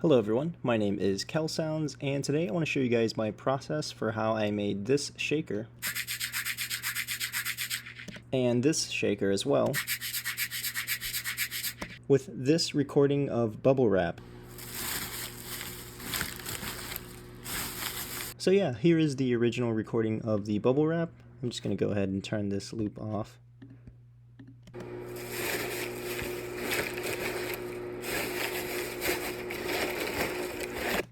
Hello everyone, my name is Kel Sounds, and today I want to show you guys my process for how I made this shaker and this shaker as well with this recording of bubble wrap. So yeah, here is the original recording of the bubble wrap. I'm just going to go ahead and turn this loop off.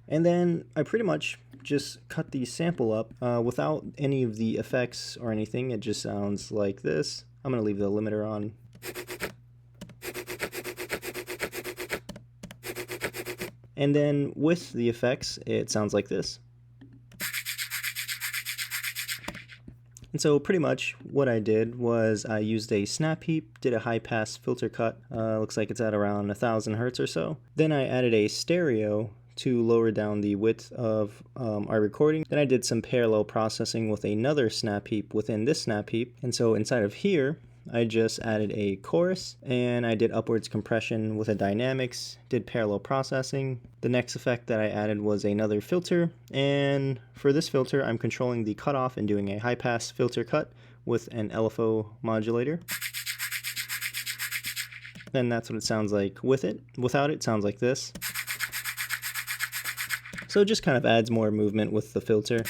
And then I pretty much just cut the sample up without any of the effects or anything. It just sounds like this. I'm going to leave the limiter on. And then with the effects, it sounds like this. And so pretty much what I did was I used a snap heap, did a high pass filter cut, looks like it's at around 1000 hertz or so. Then I added a stereo to lower down the width of our recording. Then I did some parallel processing with another snap heap within this snap heap. And so inside of here, I just added a chorus and I did upwards compression with a dynamics, did parallel processing. The next effect that I added was another filter, and for this filter I'm controlling the cutoff and doing a high pass filter cut with an LFO modulator. Then that's what it sounds like with it. Without it, it sounds like this. So it just kind of adds more movement with the filter.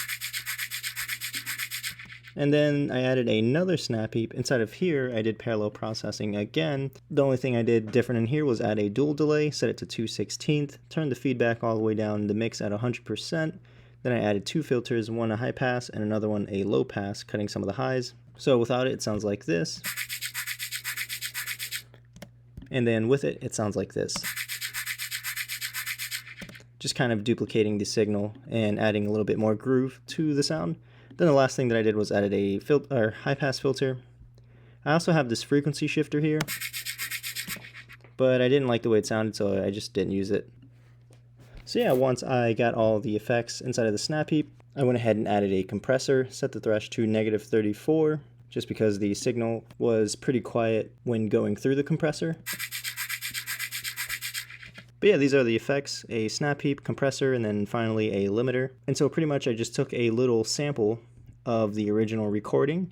And then I added another snap heap. Inside of here, I did parallel processing again. The only thing I did different in here was add a dual delay, set it to 2/16, turn the feedback all the way down the mix at 100%. Then I added two filters, one a high pass and another one a low pass, cutting some of the highs. So without it, it sounds like this. And then with it, it sounds like this. Just kind of duplicating the signal and adding a little bit more groove to the sound. Then the last thing that I did was added a high pass filter. I also have this frequency shifter here, but I didn't like the way it sounded, so I just didn't use it. So yeah, once I got all the effects inside of the snap heap, I went ahead and added a compressor, set the thresh to -34, just because the signal was pretty quiet when going through the compressor. But yeah, these are the effects, a snap heap, compressor, and then finally a limiter. And so pretty much I just took a little sample of the original recording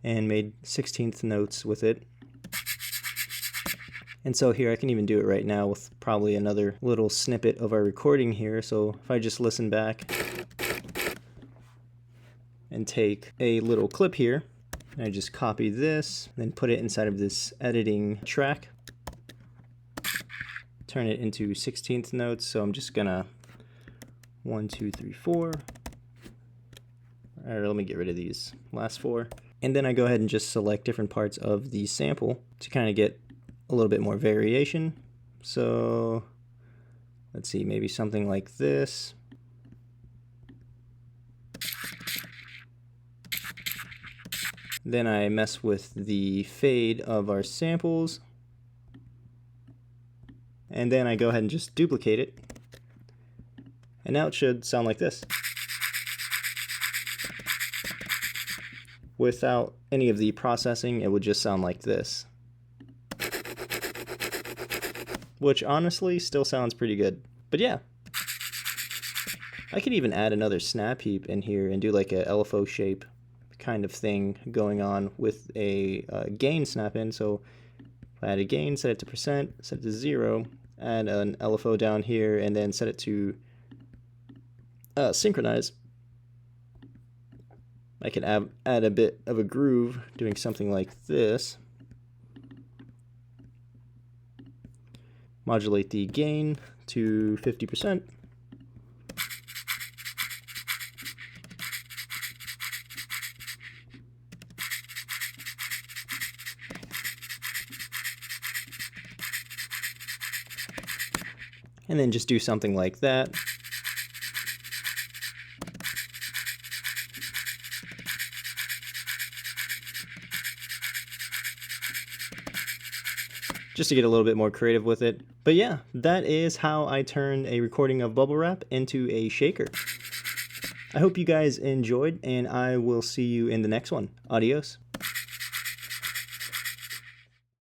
and made 16th notes with it. And so here I can even do it right now with probably another little snippet of our recording here. So if I just listen back and take a little clip here, and I just copy this, then put it inside of this editing track. Turn it into 16th notes, so I'm just gonna 1, 2, 3, 4. Alright, let me get rid of these last 4. And then I go ahead and just select different parts of the sample to kind of get a little bit more variation. So let's see, maybe something like this. Then I mess with the fade of our samples. And then I go ahead and just duplicate it. And now it should sound like this. Without any of the processing, it would just sound like this. Which honestly still sounds pretty good. But yeah. I could even add another snap heap in here and do like a LFO shape kind of thing going on with a gain snap in. So if I add a gain, set it to %, set it to 0, add an LFO down here, and then set it to synchronize. I can add a bit of a groove doing something like this. Modulate the gain to 50%. And then just do something like that. Just to get a little bit more creative with it. But yeah, that is how I turned a recording of bubble wrap into a shaker. I hope you guys enjoyed, and I will see you in the next one. Adios.